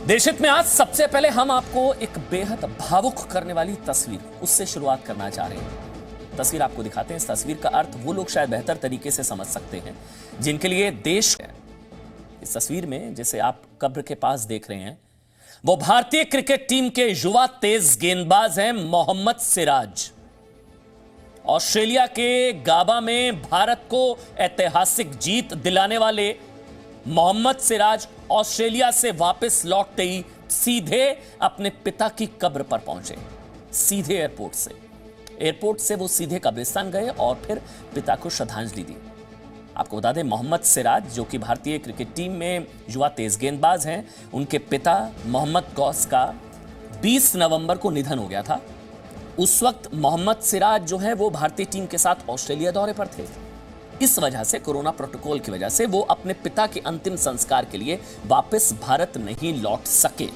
देशहित में आज सबसे पहले हम आपको एक बेहद भावुक करने वाली तस्वीर उससे शुरुआत करना चाह रहे हैं। तस्वीर आपको दिखाते हैं। इस तस्वीर का अर्थ वो लोग शायद बेहतर तरीके से समझ सकते हैं जिनके लिए देश है। इस तस्वीर में जिसे आप कब्र के पास देख रहे हैं वो भारतीय क्रिकेट टीम के युवा तेज गेंदबाज हैं मोहम्मद सिराज। ऑस्ट्रेलिया के गाबा में भारत को ऐतिहासिक जीत दिलाने वाले मोहम्मद सिराज ऑस्ट्रेलिया से वापस लौटते ही सीधे अपने पिता की कब्र पर पहुंचे। सीधे एयरपोर्ट से वो सीधे कब्रिस्तान गए और फिर पिता को श्रद्धांजलि दी। आपको बता दें मोहम्मद सिराज जो कि भारतीय क्रिकेट टीम में युवा तेज गेंदबाज हैं, उनके पिता मोहम्मद गौस का 20 नवंबर को निधन हो गया था। उस वक्त मोहम्मद सिराज जो है वो भारतीय टीम के साथ ऑस्ट्रेलिया दौरे पर थे। इस वजह से कोरोना प्रोटोकॉल की वजह से वो अपने पिता के अंतिम संस्कार के लिए वापस भारत नहीं लौट सके।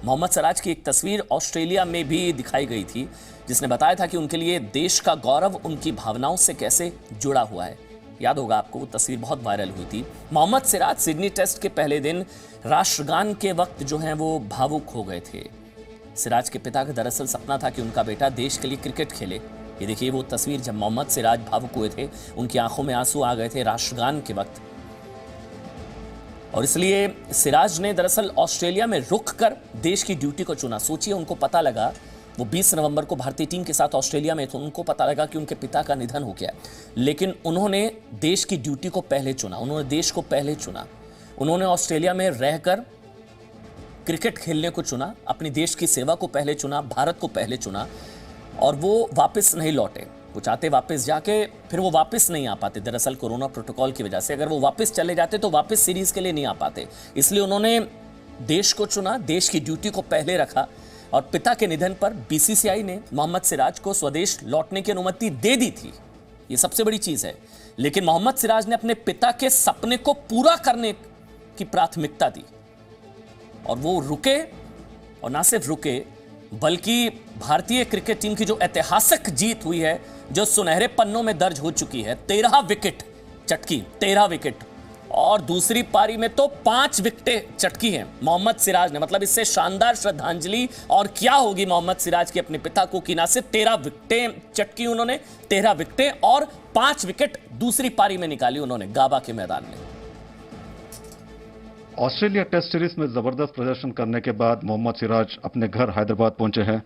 मोहम्मद सिराज की एक तस्वीर ऑस्ट्रेलिया में भी दिखाई गई थी जिसने बताया था कि उनके लिए देश का गौरव उनकी भावनाओं से कैसे जुड़ा हुआ है। याद होगा आपको, वो तस्वीर बहुत वायरल हुई थी। मोहम्मद सिराज सिडनी टेस्ट के पहले दिन राष्ट्रगान के वक्त जो है वो भावुक हो गए थे। सिराज के पिता का दरअसल सपना था कि उनका बेटा देश के लिए क्रिकेट खेले। ये देखिए वो तस्वीर जब मोहम्मद सिराज भावुक हुए थे, उनकी आंखों में आंसू आ गए थे राष्ट्रगान के वक्त। और इसलिए सिराज ने दरअसल ऑस्ट्रेलिया में रुक कर देश की ड्यूटी को चुना। सोचिए, उनको पता लगा, वो 20 नवंबर को भारतीय टीम के साथ ऑस्ट्रेलिया में थे, उनको पता लगा कि उनके पिता का निधन हो गया, लेकिन उन्होंने देश की ड्यूटी को पहले चुना। उन्होंने देश को पहले चुना। उन्होंने ऑस्ट्रेलिया में रहकर क्रिकेट खेलने को चुना, अपनी देश की सेवा को पहले चुना, भारत को पहले चुना। और वो वापस नहीं लौटे। वो चाहते वापस जाके, फिर वो वापस नहीं आ पाते। दरअसल कोरोना प्रोटोकॉल की वजह से अगर वो वापस चले जाते तो वापस सीरीज के लिए नहीं आ पाते। इसलिए उन्होंने देश को चुना, देश की ड्यूटी को पहले रखा। और पिता के निधन पर बीसीसीआई ने मोहम्मद सिराज को स्वदेश लौटने की अनुमति दे दी थी। ये सबसे बड़ी चीज है। लेकिन मोहम्मद सिराज ने अपने पिता के सपने को पूरा करने की प्राथमिकता दी और वो रुके। और ना सिर्फ रुके बल्कि भारतीय क्रिकेट टीम की जो ऐतिहासिक जीत हुई है, जो सुनहरे पन्नों में दर्ज हो चुकी है, 13 विकेट चटकी, 13 विकेट। और दूसरी पारी में तो 5 विकेटें चटकी हैं मोहम्मद सिराज ने। मतलब इससे शानदार श्रद्धांजलि और क्या होगी मोहम्मद सिराज के अपने पिता को कि ना सिर्फ 13 विकेटें चटकी उन्होंने, 13 विकेटें और 5 विकेट दूसरी पारी में निकाली उन्होंने गाबा के मैदान में। ऑस्ट्रेलिया टेस्ट सीरीज में जबरदस्त प्रदर्शन करने के बाद मोहम्मद सिराज अपने घर हैदराबाद पहुंचे हैं।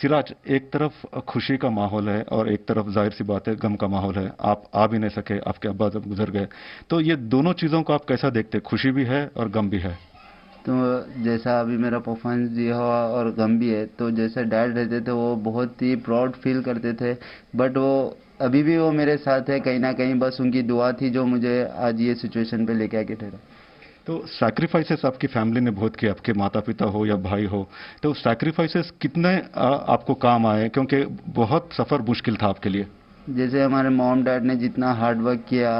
सिराज, एक तरफ खुशी का माहौल है और एक तरफ जाहिर सी बात है गम का माहौल है। आप आ भी नहीं सके, आपके अब्बा जब गुजर गए, तो ये दोनों चीज़ों को आप कैसा देखते? खुशी भी है और गम भी है। तो जैसा अभी मेरा परफॉर्मेंस भी हुआ और गम भी है, तो जैसे डैड रहते थे वो बहुत ही प्राउड फील करते थे, बट वो अभी भी वो मेरे साथ है कहीं ना कहीं। बस उनकी दुआ थी जो मुझे आज ये सिचुएशन पे लेके आके ठहरा। तो सैक्रिफाइसेस आपकी फैमिली ने बहुत किए, आपके माता पिता हो या भाई हो, तो सैक्रिफाइसेस कितने आपको काम आए? क्योंकि बहुत सफ़र मुश्किल था आपके लिए। जैसे हमारे मॉम डैड ने जितना हार्ड वर्क किया,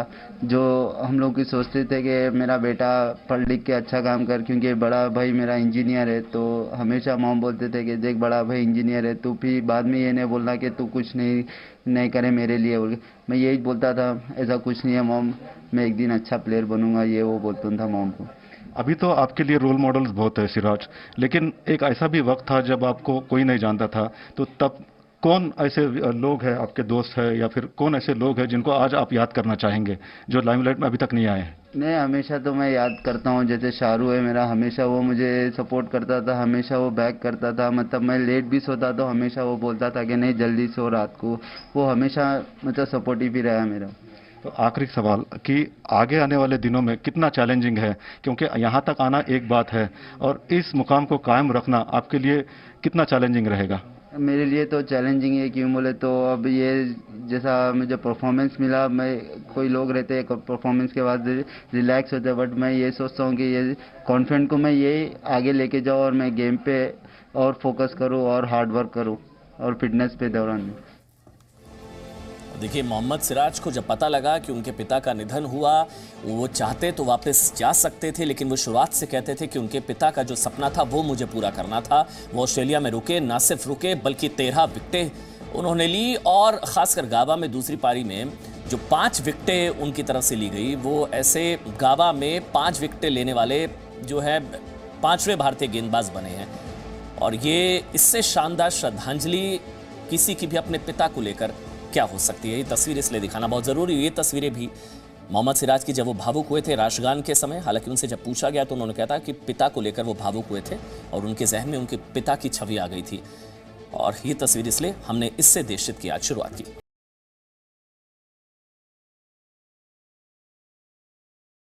जो हम लोग की सोचते थे कि मेरा बेटा पढ़ लिख के अच्छा काम कर, क्योंकि बड़ा भाई मेरा इंजीनियर है, तो हमेशा मॉम बोलते थे कि देख बड़ा भाई इंजीनियर है, तू फिर बाद में ये नहीं बोलना कि तू कुछ नहीं करे मेरे लिए। मैं यही बोलता था, ऐसा कुछ नहीं है मॉम, मैं एक दिन अच्छा प्लेयर बनूंगा, ये वो बोलता था मॉम को। अभी तो आपके लिए रोल मॉडल्स बहुत है सिराज, लेकिन एक ऐसा भी वक्त था जब आपको कोई नहीं जानता था, तो तब कौन ऐसे लोग हैं, आपके दोस्त हैं या फिर कौन ऐसे लोग हैं जिनको आज आप याद करना चाहेंगे जो लाइमलाइट में अभी तक नहीं आए हैं? नहीं, हमेशा तो मैं याद करता हूँ। जैसे शाहरुख है मेरा, हमेशा वो मुझे सपोर्ट करता था, हमेशा वो बैक करता था। मतलब मैं लेट भी सोता तो हमेशा वो बोलता था कि नहीं जल्दी सो रात को। वो हमेशा मतलब सपोर्टिव ही रहा मेरा। तो आखिरी सवाल कि आगे आने वाले दिनों में कितना चैलेंजिंग है, क्योंकि यहाँ तक आना एक बात है और इस मुकाम को कायम रखना आपके लिए कितना चैलेंजिंग रहेगा? मेरे लिए तो चैलेंजिंग है, क्यों बोले तो अब ये जैसा मुझे परफॉर्मेंस मिला, मैं कोई लोग रहते हैं परफॉर्मेंस के बाद रिलैक्स होते हैं, बट मैं ये सोचता हूँ कि ये कॉन्फिडेंट को मैं ये आगे लेके जाऊँ और मैं गेम पे और फोकस करूँ और हार्ड वर्क करूँ और फिटनेस पे दौरान में। देखिए मोहम्मद सिराज को जब पता लगा कि उनके पिता का निधन हुआ, वो चाहते तो वापस जा सकते थे, लेकिन वो शुरुआत से कहते थे कि उनके पिता का जो सपना था वो मुझे पूरा करना था। वो ऑस्ट्रेलिया में रुके, ना सिर्फ रुके बल्कि 13 विकेटें उन्होंने ली। और खासकर गाबा में दूसरी पारी में जो 5 विकेटें उनकी तरफ से ली गई, वो ऐसे गाबा में 5 विकेटें लेने वाले जो है 5वें भारतीय गेंदबाज बने हैं। और ये इससे शानदार श्रद्धांजलि किसी की भी अपने पिता को लेकर क्या हो सकती है। ये तस्वीर इसलिए दिखाना बहुत जरूरी है। ये तस्वीरें भी मोहम्मद सिराज की जब वो भावुक हुए थे राष्ट्रगान के समय, हालांकि उनसे जब पूछा गया तो उन्होंने कहा था कि पिता को लेकर वो भावुक हुए थे और उनके जहन में उनके पिता की छवि आ गई थी। और ये तस्वीर इसलिए हमने इससे देश हित की आज शुरुआत की।